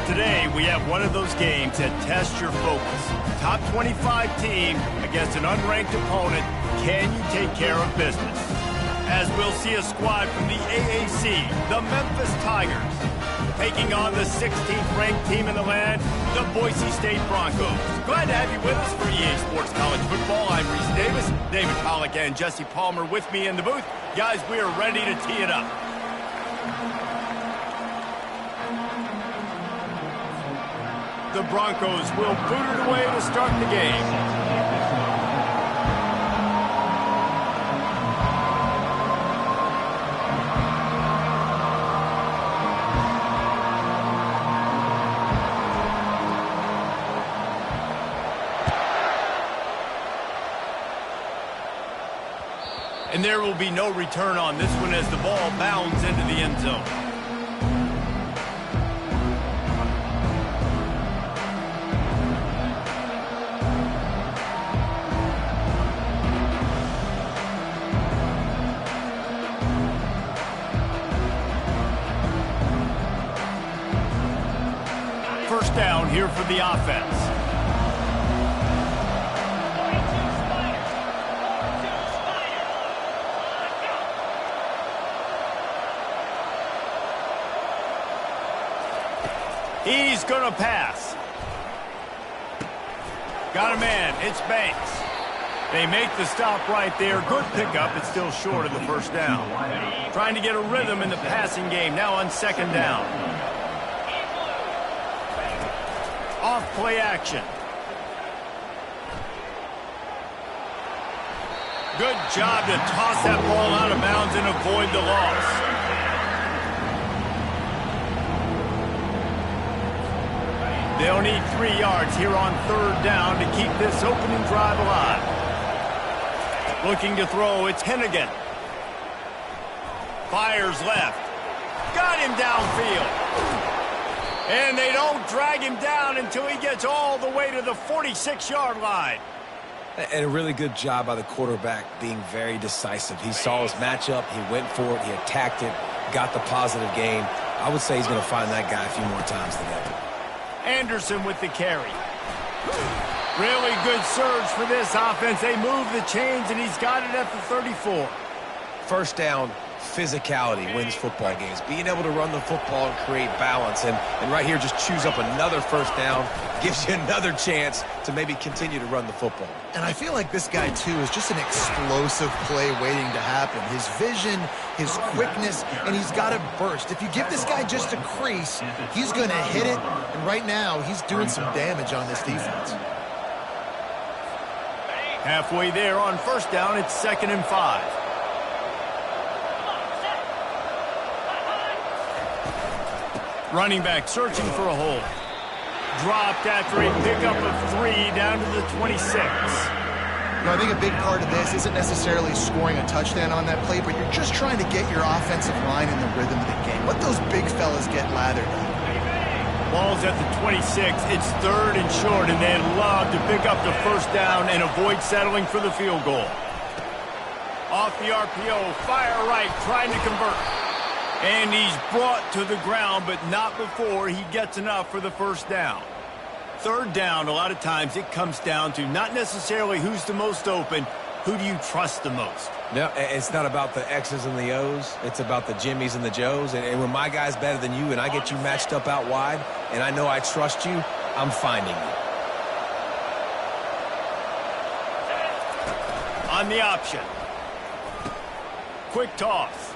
Today, we have one of those games that tests your focus. Top 25 team against an unranked opponent. Can you take care of business? As we'll see a squad from the AAC, the Memphis Tigers, taking on the 16th ranked team in the land, the Boise State Broncos. Glad to have you with us for EA Sports College Football. I'm Reese Davis, David Pollack and Jesse Palmer with me in the booth. Guys, we are ready to tee it up. The Broncos will boot it away to start the game. And there will be no return on this one as the ball bounds into the end zone. First down here for the offense. He's going to pass. Got a man. It's Banks. They make the stop right there. Good pickup. It's still short of the first down. Trying to get a rhythm in the passing game. Now on second down. Off play action. Good job to toss that ball out of bounds and avoid the loss. They'll need 3 yards here on third down to keep this opening drive alive. Looking to throw, it's Hennigan. Fires left. Got him downfield. And they don't drag him down until he gets all the way to the 46-yard line. And a really good job by the quarterback being very decisive. He saw his matchup, he went for it, he attacked it, got the positive gain. I would say he's going to find that guy a few more times today. Anderson with the carry. Really good surge for this offense. They move the chains, and he's got it at the 34. First down, physicality wins football games. Being able to run the football and create balance. And right here, just choose up another first down. Gives you another chance to maybe continue to run the football. And I feel like this guy, too, is just an explosive play waiting to happen. His vision, his quickness, and he's got to burst. If you give this guy just a crease, he's going to hit it. And right now, he's doing some damage on this defense. Halfway there on first down, it's 2nd and 5. Running back searching for a hole. Dropped after a pickup of 3 down to the 26. I think a big part of this isn't necessarily scoring a touchdown on that play, but you're just trying to get your offensive line in the rhythm of the game. Let those big fellas get lathered up. Ball's at the 26. It's 3rd and short, and they'd love to pick up the first down and avoid settling for the field goal. Off the RPO, fire right, trying to convert. And he's brought to the ground, but not before he gets enough for the first down. Third down, a lot of times it comes down to not necessarily who's the most open, who do you trust the most? No, it's not about the X's and the O's. It's about the Jimmys and the Joes. And when my guy's better than you and I get you matched up out wide, and I know I trust you, I'm finding you. On the option. Quick toss.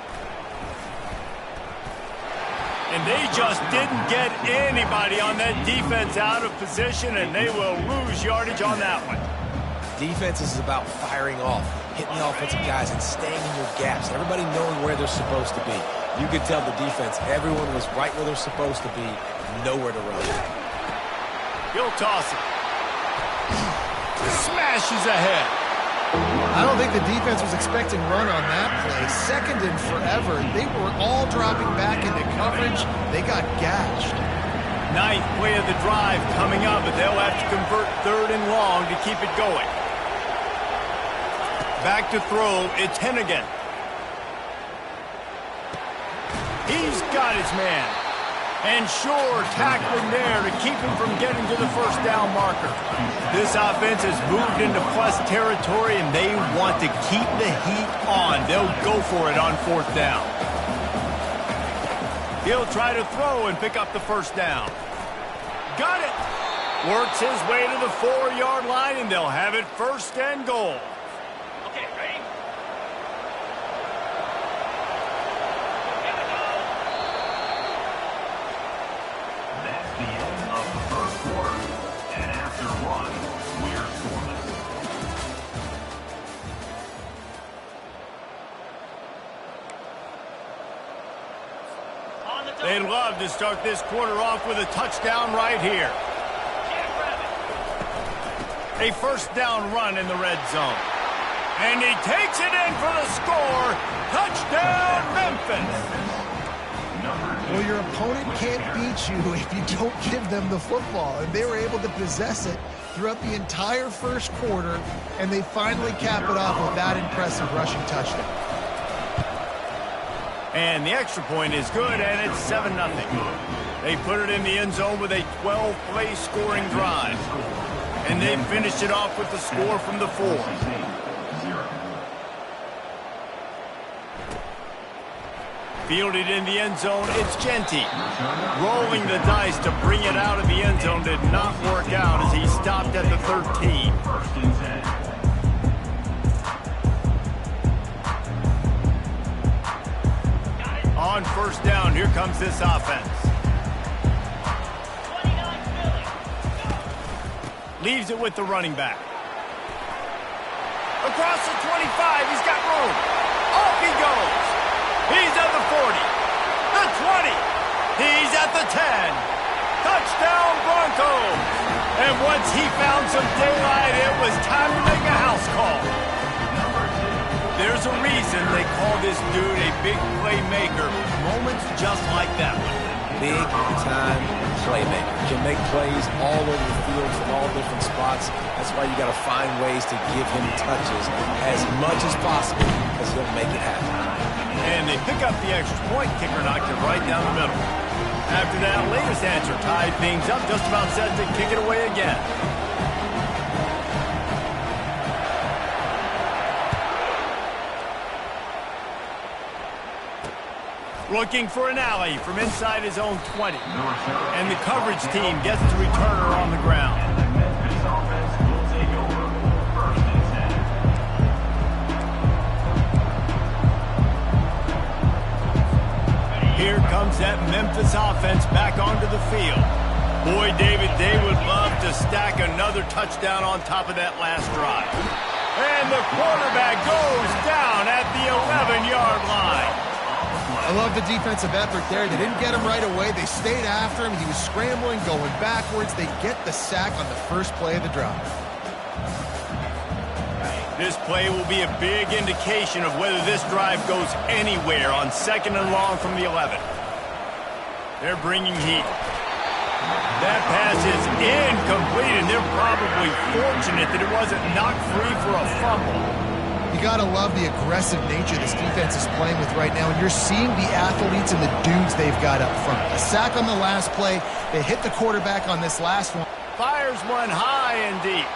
And they just didn't get anybody on that defense out of position, and they will lose yardage on that one. Defense is about firing off, hitting the offensive guys, and staying in your gaps. Everybody knowing where they're supposed to be. You could tell the defense, everyone was right where they're supposed to be, nowhere to run. He'll toss it. Smashes ahead. I don't think the defense was expecting run on that play. 2nd and forever. They were all dropping back into coverage. They got gashed. 9th play of the drive coming up, but they'll have to convert 3rd and long to keep it going. Back to throw, it's Hennigan. He's got his man. And sure, tackling there to keep him from getting to the first down marker. This offense has moved into plus territory, and they want to keep the heat on. They'll go for it on 4th down. He'll try to throw and pick up the first down. Got it. Works his way to the 4-yard line, and they'll have it 1st and goal. Okay, ready? That's the end of the first quarter. And after one, we're scoreless. They'd love to start this quarter off with a touchdown right here. A 1st down run in the red zone. And he takes it in for the score. Touchdown, Memphis. Well, your opponent can't beat you if you don't give them the football. And they were able to possess it throughout the entire first quarter, and they finally cap it off with that impressive rushing touchdown. And the extra point is good, and it's 7-0. They put it in the end zone with a 12-play scoring drive. And they finished it off with the score from the 4. Fielded in the end zone, it's Genty. Rolling the dice to bring it out of the end zone did not work out as he stopped at the 13. On 1st down, here comes this offense. Leaves it with the running back. Across the 25, he's got room. Off he goes. He's at the 40, the 20. He's at the 10. Touchdown, Broncos. And once he found some daylight, it was time to make a house call. There's a reason they call this dude a big playmaker. Moments just like that one. Big-time playmaker. Can make plays all over the field from all different spots. That's why you got to find ways to give him touches as much as possible because he'll make it happen. And they pick up the extra point. Kicker knocked it right down the middle. After that latest answer tied things up, just about set to kick it away again. Looking for an alley from inside his own 20. And the coverage team gets the returner on the ground. Here comes that Memphis offense back onto the field. Boy, David, they would love to stack another touchdown on top of that last drive. And the quarterback goes down at the 11-yard line. I love the defensive effort there. They didn't get him right away. They stayed after him. He was scrambling, going backwards. They get the sack on the first play of the drive. This play will be a big indication of whether this drive goes anywhere on 2nd and long from the 11. They're bringing heat. That pass is incomplete, and they're probably fortunate that it wasn't knocked free for a fumble. You got to love the aggressive nature this defense is playing with right now, and you're seeing the athletes and the dudes they've got up front. A sack on the last play. They hit the quarterback on this last one. Fires one high and deep.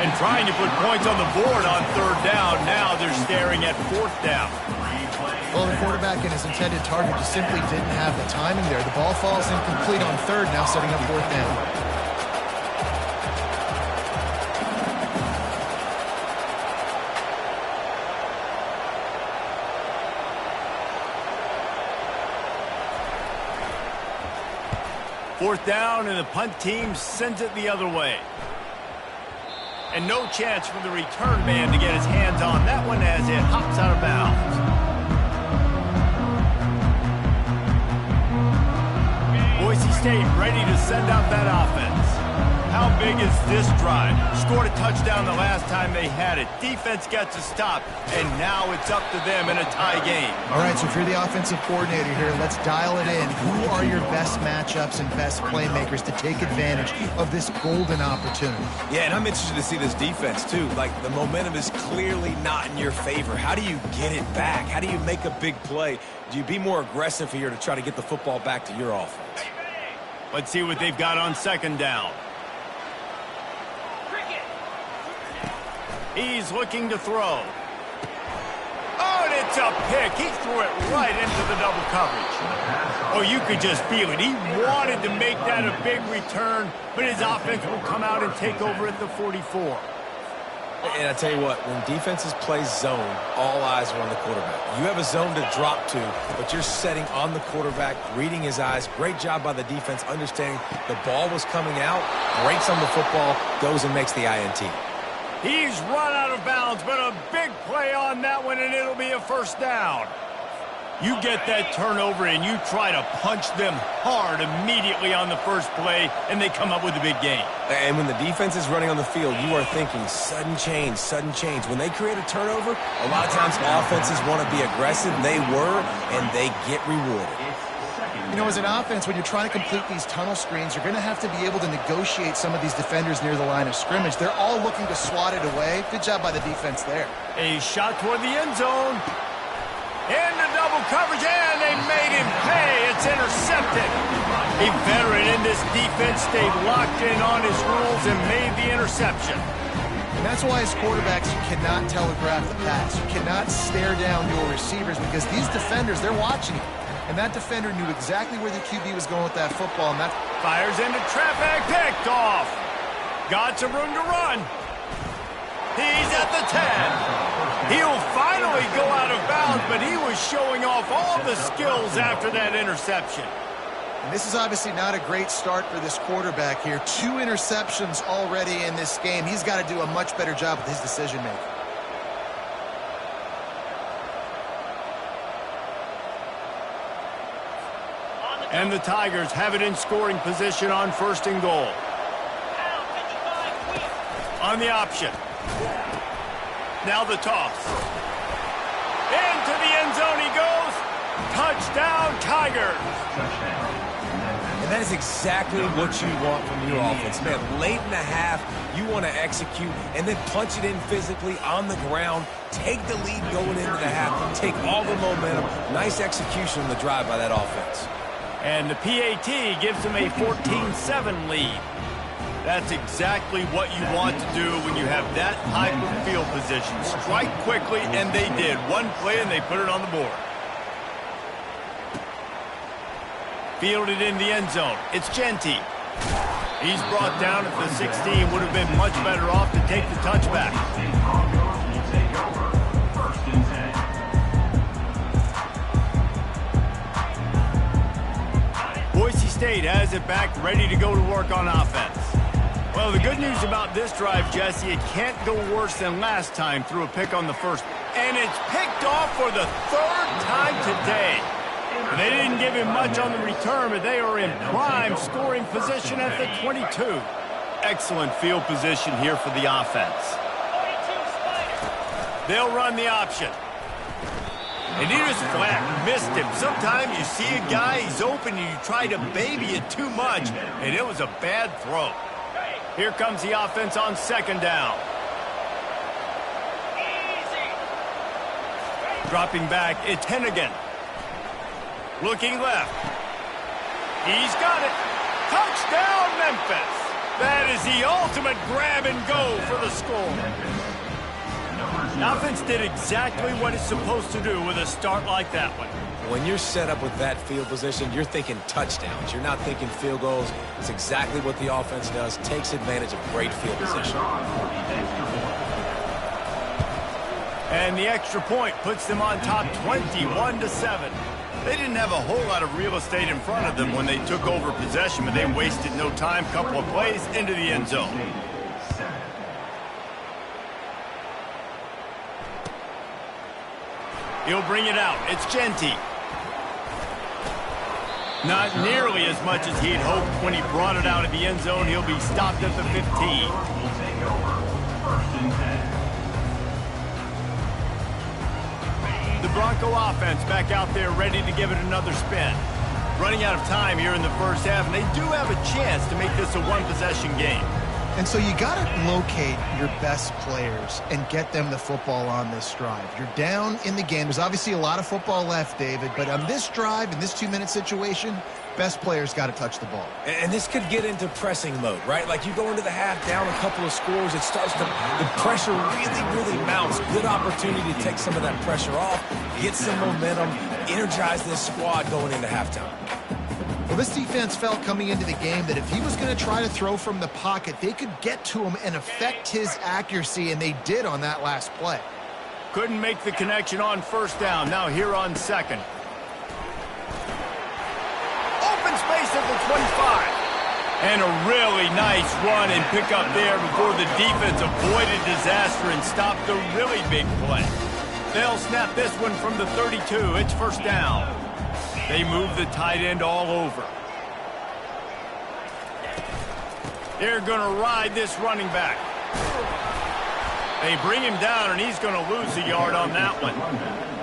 And trying to put points on the board on 3rd down. Now they're staring at 4th down. Well, the quarterback and his intended target just simply didn't have the timing there. The ball falls incomplete on 3rd, now setting up 4th down. Fourth down, and the punt team sends it the other way. And no chance for the return man to get his hands on that one as it hops out of bounds. Boise State ready to send out that offense. How big is this drive? Scored a touchdown the last time they had it. Defense gets a stop, and now it's up to them in a tie game. All right, so if you're the offensive coordinator here, let's dial it in. Who are your best matchups and best playmakers to take advantage of this golden opportunity? Yeah, and I'm interested to see this defense, too. Like, the momentum is clearly not in your favor. How do you get it back? How do you make a big play? Do you be more aggressive here to try to get the football back to your offense? Let's see what they've got on second down. He's looking to throw. Oh, and it's a pick. He threw it right into the double coverage. Oh, you could just feel it. He wanted to make that a big return, but his offense will come out and take over at the 44. And I tell you what, when defenses play zone, all eyes are on the quarterback. You have a zone to drop to, but you're setting on the quarterback, reading his eyes. Great job by the defense, understanding the ball was coming out, breaks on the football, goes and makes the INT. He's run out of bounds, but a big play on that one, and it'll be a first down. You get that turnover, and you try to punch them hard immediately on the first play, and they come up with a big gain. And when the defense is running on the field, you are thinking sudden change, sudden change. When they create a turnover, a lot of times offenses want to be aggressive. They were, and they get rewarded. You know, as an offense, when you're trying to complete these tunnel screens, you're going to have to be able to negotiate some of these defenders near the line of scrimmage. They're all looking to swat it away. Good job by the defense there. A shot toward the end zone. Into double coverage, and they made him pay. It's intercepted. A veteran in this defense stayed locked in on his rules and made the interception. And that's why as quarterbacks, you cannot telegraph the pass. You cannot stare down your receivers because these defenders, they're watching you. And that defender knew exactly where the QB was going with that football, and that fires into traffic, picked off. Got some room to run. He's at the 10. He'll finally go out of bounds, but he was showing off all the skills after that interception. And this is obviously not a great start for this quarterback here. 2 interceptions already in this game. He's got to do a much better job with his decision-making. And the Tigers have it in scoring position on first and goal. On the option. Now the toss. Into the end zone he goes. Touchdown, Tigers. And that is exactly what you want from your offense, man. Late in the half, you want to execute and then punch it in physically on the ground. Take the lead going into the half. Take all the momentum. Nice execution on the drive by that offense. And the PAT gives them a 14-7 lead. That's exactly what you want to do when you have that type of field position. Strike quickly, and they did. One play, and they put it on the board. Fielded in the end zone. It's Genty. He's brought down at the 16. Would have been much better off to take the touchback. Boise State has it back, ready to go to work on offense. Well, the good news about this drive, Jesse, it can't go worse than last time through a pick on the first. And it's picked off for the 3rd time today. They didn't give him much on the return, but they are in prime scoring position at the 22. Excellent field position here for the offense. They'll run the option. And he just flat missed him. Sometimes you see a guy, he's open, and you try to baby it too much, and it was a bad throw. Here comes the offense on second down. Dropping back, it's Hennigan. Looking left. He's got it. Touchdown, Memphis. That is the ultimate grab and go for the score. The offense did exactly what it's supposed to do with a start like that one. When you're set up with that field position, you're thinking touchdowns. You're not thinking field goals. It's exactly what the offense does. Takes advantage of great field position. And the extra point puts them on top 21-7. They didn't have a whole lot of real estate in front of them when they took over possession, but they wasted no time. Couple of plays into the end zone. He'll bring it out. It's Genty. Not nearly as much as he'd hoped when he brought it out of the end zone. He'll be stopped at the 15. Will take over 1st and 10. The Bronco offense back out there ready to give it another spin. Running out of time here in the first half, and they do have a chance to make this a one-possession game. And so you got to locate your best players and get them the football on this drive. You're down in the game. There's obviously a lot of football left, David, but on this drive, in this 2-minute situation, best players got to touch the ball. And this could get into pressing mode, right? Like you go into the half down a couple of scores, it starts to, the pressure really mounts. Good opportunity to take some of that pressure off, get some momentum, energize this squad going into halftime. Well, this defense felt coming into the game that if he was going to try to throw from the pocket, they could get to him and affect his accuracy, and they did on that last play. Couldn't make the connection on first down. Now here on second. Open space at the 25. And a really nice run and pick up there before the defense avoided disaster and stopped a really big play. They'll snap this one from the 32. It's first down. They move the tight end all over. They're going to ride this running back. They bring him down, and he's going to lose a yard on that one.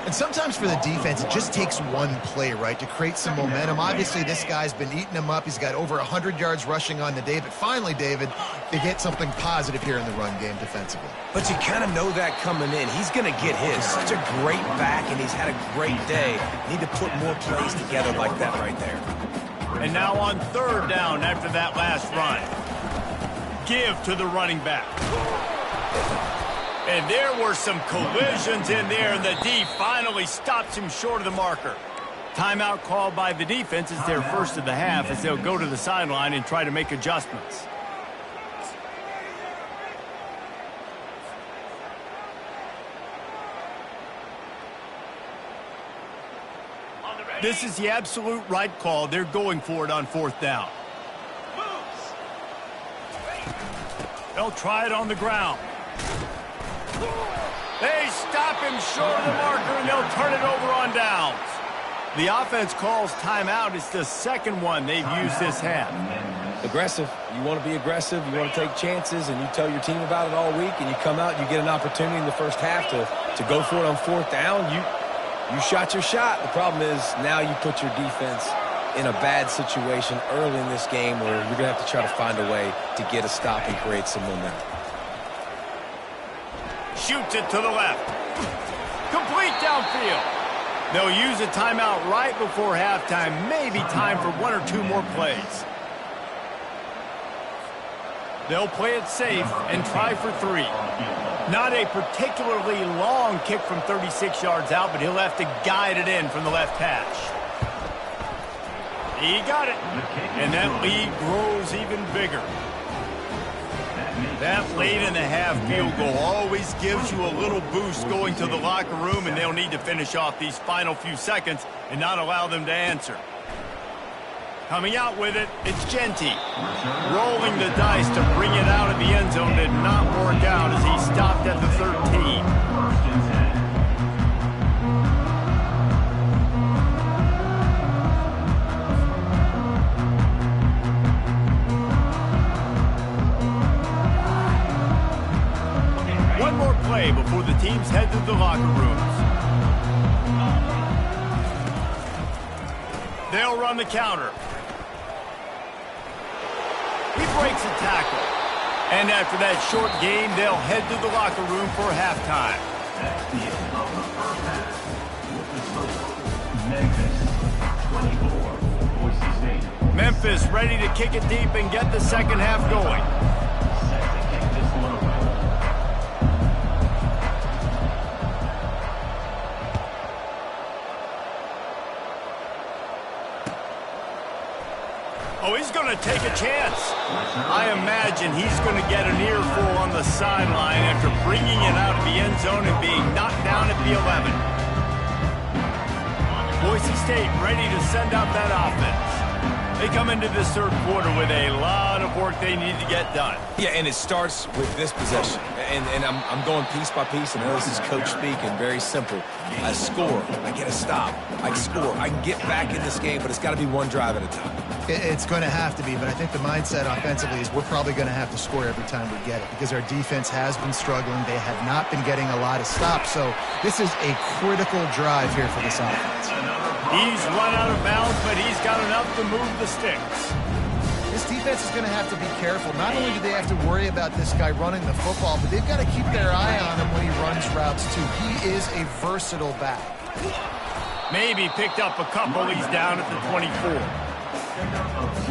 And sometimes for the defense, it just takes one play, right, to create some momentum. Obviously, this guy's been eating them up. He's got over 100 yards rushing on the day. But finally, David, they get something positive here in the run game defensively. But you kind of know that coming in. He's going to get his. Such a great back, and he's had a great day. Need to put more plays together like that right there. And now on third down after that last run. Give to the running back. And there were some collisions in there, and the D finally stops him short of the marker. Timeout called by the defense is their first of the half as they'll go to the sideline and try to make adjustments. This is the absolute right call. They're going for it on fourth down. They'll try it on the ground. They stop him short of the marker, and they'll turn it over on downs. The offense calls timeout. It's the second one they've used this half. Aggressive. You want to be aggressive. You want to take chances, and you tell your team about it all week, and you come out and you get an opportunity in the first half to go for it on fourth down. You shot your shot. The problem is now you put your defense in a bad situation early in this game where you're going to have to try to find a way to get a stop and create some momentum. Shoots it to the left. Complete downfield. They'll use a timeout right before halftime. Maybe time for one or two more plays. They'll play it safe and try for three. Not a particularly long kick from 36 yards out, but he'll have to guide it in from the left hash. He got it. And that lead grows even bigger. That late in the half field goal always gives you a little boost going to the locker room, and they'll need to finish off these final few seconds and not allow them to answer. Coming out with it, it's Genty. Rolling the dice to bring it out of the end zone did not work out as he stopped at the 13. One more play before the teams head to the locker rooms. They'll run the counter. He breaks a tackle. And after that short game, they'll head to the locker room for halftime. That's the end of the first half. With the score, Memphis 24, Boise State. Memphis ready to kick it deep and get the second half going. Set to kick this one away. Oh, he's going to take a chance. I imagine he's going to get an earful on the sideline after bringing it out of the end zone and being knocked down at the 11. Boise State ready to send out that offense. They come into this third quarter with a lot of work they need to get done. Yeah, and it starts with this possession. And I'm going piece by piece, and I know this is coach speaking, very simple. I score, I get a stop, I score. I can get back in this game, but it's got to be one drive at a time. It's going to have to be, but I think the mindset offensively is we're probably going to have to score every time we get it because our defense has been struggling. They have not been getting a lot of stops, so this is a critical drive here for this offense. He's run out of bounds, but he's got enough to move the sticks. This defense is going to have to be careful. Not only do they have to worry about this guy running the football, but they've got to keep their eye on him when he runs routes, too. He is a versatile back. Maybe picked up a couple. He's down at the 24.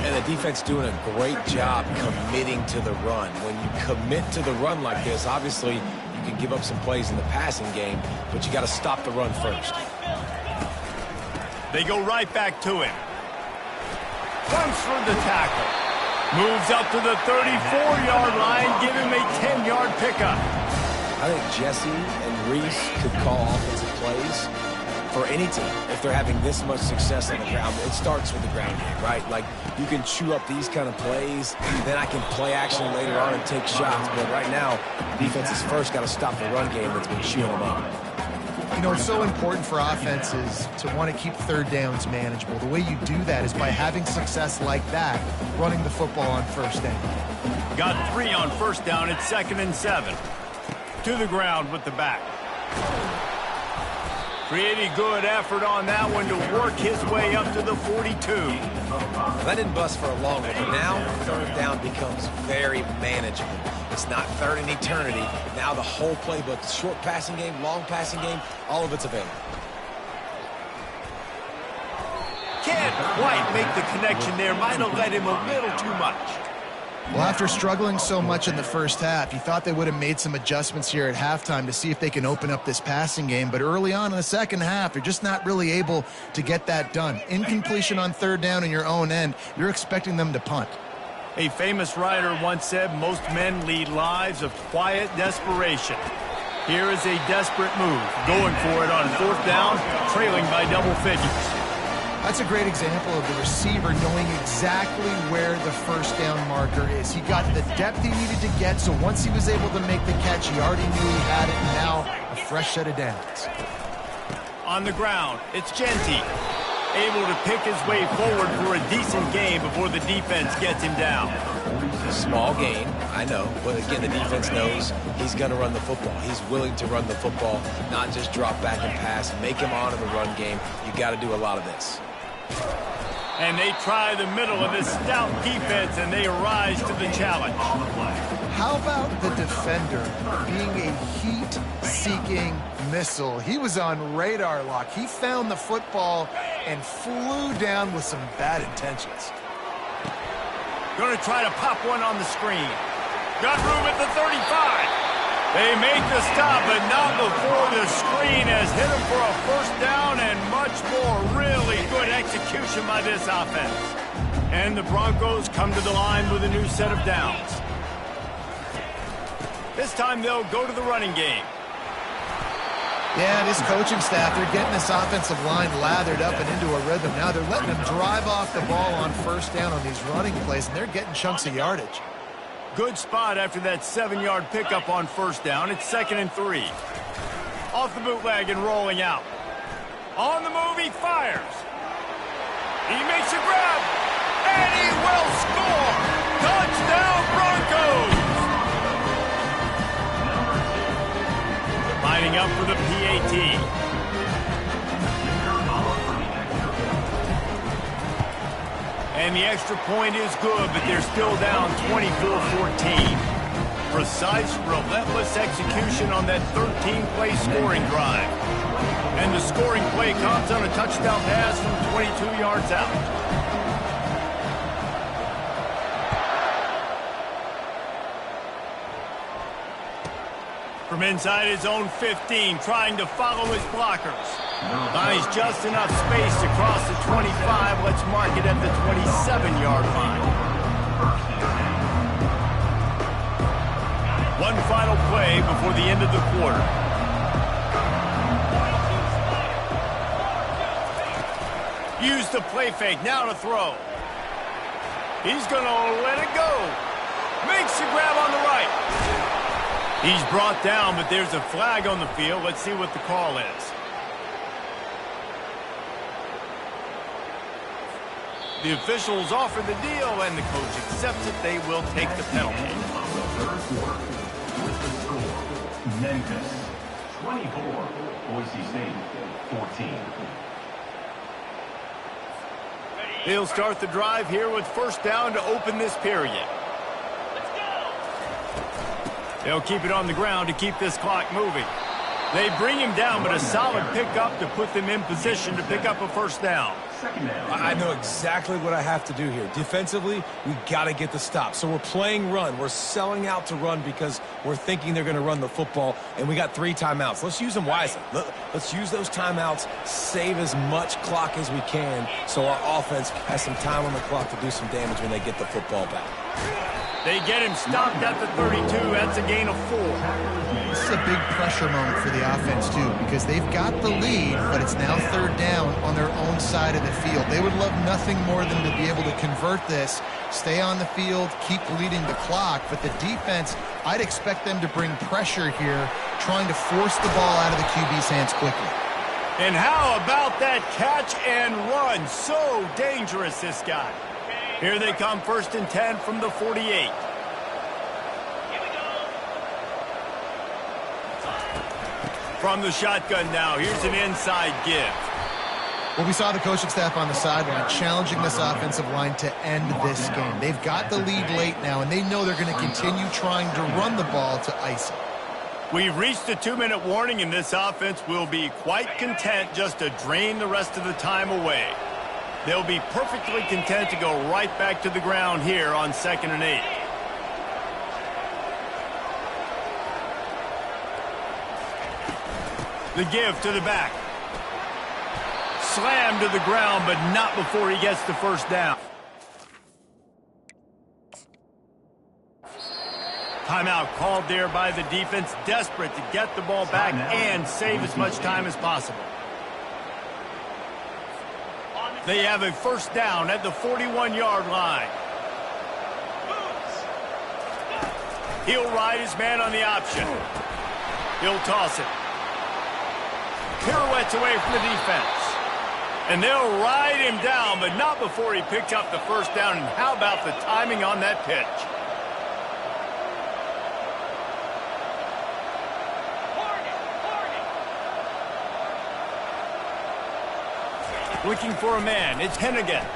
And the defense doing a great job committing to the run. When you commit to the run like this, obviously you can give up some plays in the passing game, but you got to stop the run first. They go right back to him. Runs for the tackle. Moves up to the 34-yard line. Give him a 10-yard pickup. I think Jesse and Reese could call offensive plays for any team if they're having this much success on the ground. It starts with the ground game, right? Like, you can chew up these kind of plays, then I can play action later on and take shots. But right now, defense has first got to stop the run game that's been chewing them up. You know, it's so important for offenses to want to keep third downs manageable. The way you do that is by having success like that, running the football on first down. Got 3 on first down. It's 2nd and 7. To the ground with the back. Pretty good effort on that one to work his way up to the 42. That didn't bust for a long one, but now third down becomes very manageable. It's not third in eternity. Now the whole playbook, short passing game, long passing game, all of it's available. Can't quite make the connection there. Might have led him a little too much. Well, after struggling so much in the first half, you thought they would have made some adjustments here at halftime to see if they can open up this passing game. But early on in the second half, they're just not really able to get that done. Incompletion on third down in your own end, you're expecting them to punt. A famous writer once said, most men lead lives of quiet desperation. Here is a desperate move, going for it on fourth down, trailing by double figures. That's a great example of the receiver knowing exactly where the first down marker is. He got the depth he needed to get, so once he was able to make the catch, he already knew he had it, and now a fresh set of downs. On the ground, it's Genty, able to pick his way forward for a decent gain before the defense gets him down. Small gain, I know, but again, the defense knows he's going to run the football. He's willing to run the football, not just drop back and pass, make him on in the run game. You got to do a lot of this. And they try the middle of this stout defense, and they rise to the challenge. How about the defender being a heat-seeking missile? He was on radar lock. He found the football and flew down with some bad intentions. Going to try to pop one on the screen. Got room at the 35. They make the stop, but not before the screen has hit him for a first down and much more. Really good execution by this offense. And the Broncos come to the line with a new set of downs. This time they'll go to the running game. Yeah, this coaching staff, they're getting this offensive line lathered up and into a rhythm. Now they're letting them drive off the ball on first down on these running plays, and they're getting chunks of yardage. Good spot after that 7-yard pickup on first down. It's 2nd and 3. Off the bootleg and rolling out. On the move, he fires. He makes a grab, and he will score. Touchdown, Broncos. Lining up for the PAT. And the extra point is good, but they're still down 24-14. Precise, relentless execution on that 13-play scoring drive. And the scoring play comes on a touchdown pass from 22 yards out. From inside his own 15, trying to follow his blockers. Finds just enough space to cross the 25. Let's mark it at the 27-yard line. One final play before the end of the quarter. Use the play fake. Now to throw. He's going to let it go. Makes the grab on the right. He's brought down, but there's a flag on the field. Let's see what the call is. The officials offer the deal, and the coach accepts it. They will take the penalty. Third quarter with the score, Memphis 24, Boise State 14. They'll start the drive here with first down to open this period. They'll keep it on the ground to keep this clock moving. They bring him down, but a solid pickup to put them in position to pick up a first down. I know exactly what I have to do here. Defensively, we got to get the stop. So we're playing run. We're selling out to run because we're thinking they're going to run the football, and we got 3 timeouts. Let's use them wisely. Let's use those timeouts, save as much clock as we can so our offense has some time on the clock to do some damage when they get the football back. They get him stopped at the 32. That's a gain of 4. This is a big pressure moment for the offense, too, because they've got the lead, but it's now third down on their own side of the field. They would love nothing more than to be able to convert this, stay on the field, keep leading the clock. But the defense, I'd expect them to bring pressure here, trying to force the ball out of the QB's hands quickly. And how about that catch and run? So dangerous, this guy. Here they come, 1st and 10 from the 48. Here we go. From the shotgun now, here's an inside give. Well, we saw the coaching staff on the sideline challenging this offensive line to end this game. They've got the lead late now, and they know they're going to continue trying to run the ball to ice it. We've reached the 2-minute warning, and this offense will be quite content just to drain the rest of the time away. They'll be perfectly content to go right back to the ground here on 2nd and 8. The give to the back. Slammed to the ground, but not before he gets the first down. Timeout called there by the defense, desperate to get the ball back and save as much time as possible. They have a first down at the 41-yard line. He'll ride his man on the option. He'll toss it. Pirouettes away from the defense. And they'll ride him down, but not before he picks up the first down. And how about the timing on that pitch? Looking for a man. It's Hennigan.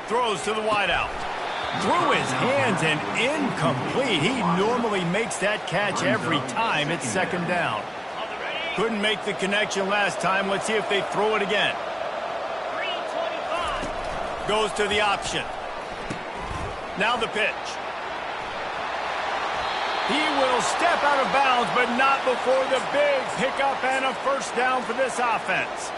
Throws to the wideout. Through his hands and incomplete. He normally makes that catch every time. It's 2nd down. Couldn't make the connection last time. Let's see if they throw it again. Goes to the option. Now the pitch. He will step out of bounds, but not before the big pickup and a first down for this offense.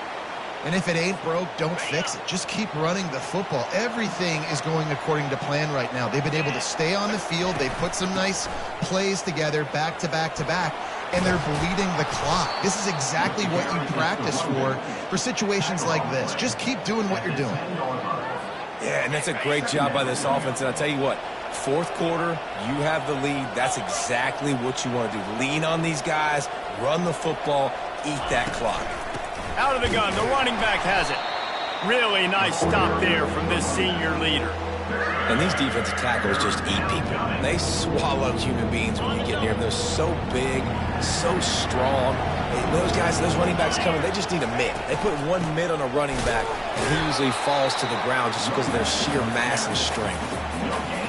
And if it ain't broke, don't fix it. Just keep running the football. Everything is going according to plan right now. They've been able to stay on the field. They put some nice plays together back to back to back, and they're bleeding the clock. This is exactly what you practice for situations like this. Just keep doing what you're doing. Yeah, and that's a great job by this offense. And I'll tell you what, 4th quarter, you have the lead. That's exactly what you want to do. Lean on these guys, run the football, eat that clock. Out of the gun, the running back has it. Really nice stop there from this senior leader. And these defensive tackles just eat people. They swallow human beings when you get near them. They're so big, so strong. Those guys, those running backs coming, they just need a mid. They put one mid on a running back, and he usually falls to the ground just because of their sheer mass and strength.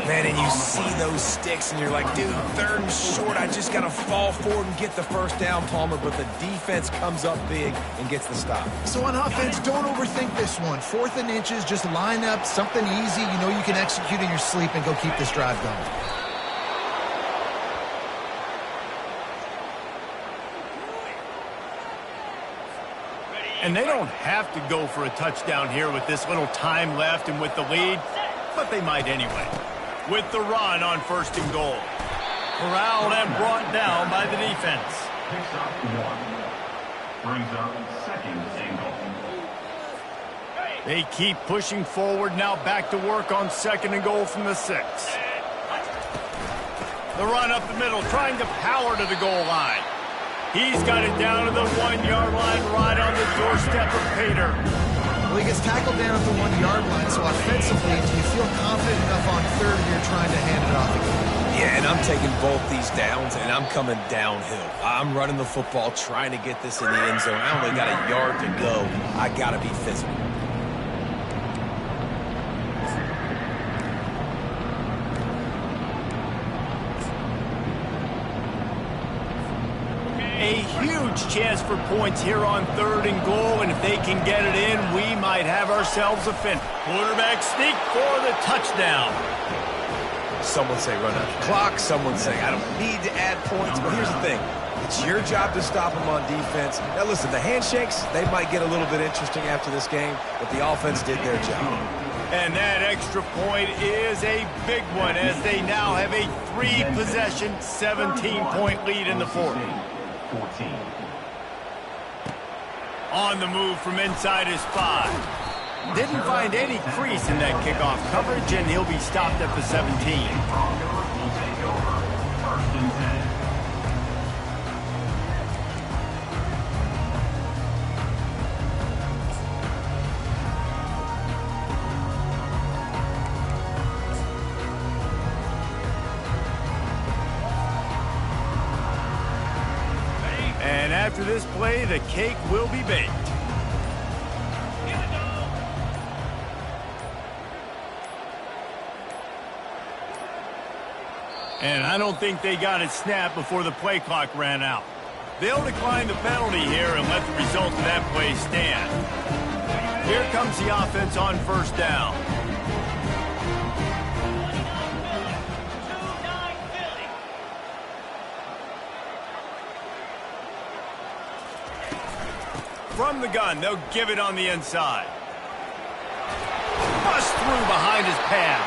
Man, and you see those sticks, and you're like, dude, 3rd and short, I just got to fall forward and get the first down, Palmer, but the defense comes up big and gets the stop. So on offense, don't overthink this one. 4th and inches, just line up something easy you know you can execute in your sleep and go keep this drive going. And they don't have to go for a touchdown here with this little time left and with the lead, but they might anyway. With the run on 1st and goal. Corralled and brought down by the defense. Picks up 1. Brings up 2nd and goal. They keep pushing forward, now back to work on 2nd and goal from the 6. The run up the middle, trying to power to the goal line. He's got it down to the 1-yard line, right on the doorstep of Pater. Well, he gets tackled down at the 1-yard line, so offensively, do you feel confident enough on 3rd here trying to hand it off again? Yeah, and I'm taking both these downs, and I'm coming downhill. I'm running the football, trying to get this in the end zone. I only got a yard to go. I got to be physical. A huge chance for points here on 3rd and goal, and if they can get it in, we might have ourselves a fin. Quarterback sneak for the touchdown. Someone say run out the clock. Someone say I don't need to add points. But here's the thing. It's your job to stop them on defense. Now, listen, the handshakes, they might get a little bit interesting after this game, but the offense did their job. And that extra point is a big one as they now have a 3-possession, 17-point lead in the 4th. 14. On the move from inside his 5. Didn't find any crease in that kickoff coverage, and he'll be stopped at the 17. Broncos will take over 1st and 10. And after this play, the cake will be baked. And I don't think they got it snapped before the play clock ran out. They'll decline the penalty here and let the result of that play stand. Here comes the offense on 1st down. From the gun, they'll give it on the inside. Bust through behind his pad.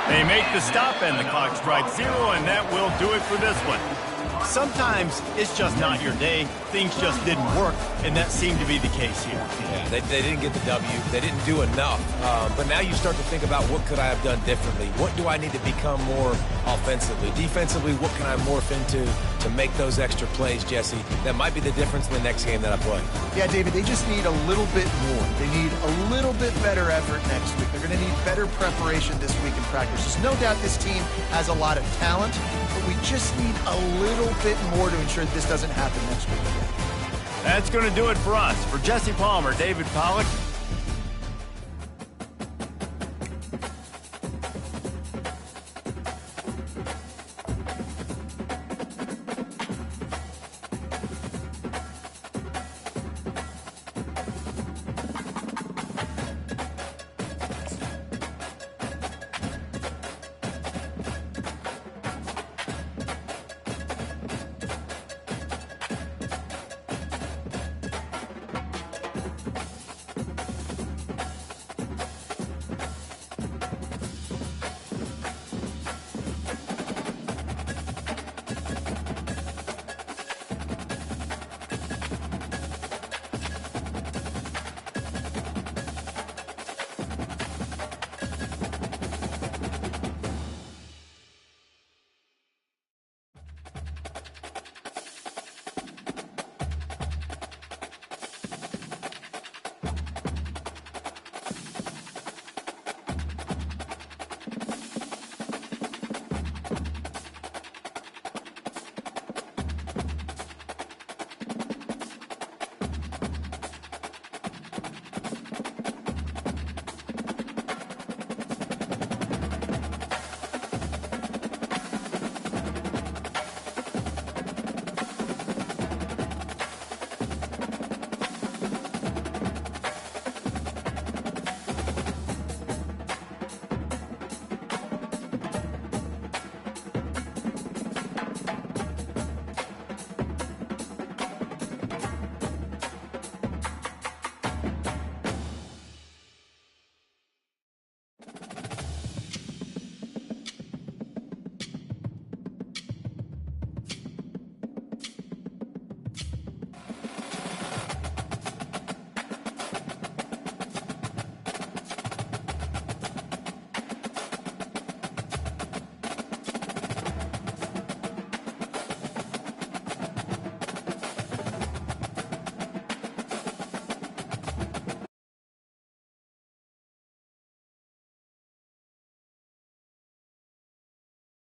They make the stop, and the clock strikes 0, and that will do it for this one. Sometimes it's just not your day. Things just didn't work, and that seemed to be the case here. Yeah, they didn't get the W. They didn't do enough. But now you start to think about what could I have done differently? What do I need to become more offensively? Defensively, what can I morph into to make those extra plays, Jesse? That might be the difference in the next game that I play. Yeah, David, they just need a little bit more. They need a little bit better effort next week. They're going to need better preparation this week in practice. There's no doubt this team has a lot of talent, but we just need a little bit more to ensure that this doesn't happen next week. That's going to do it for us. For Jesse Palmer, David Pollack,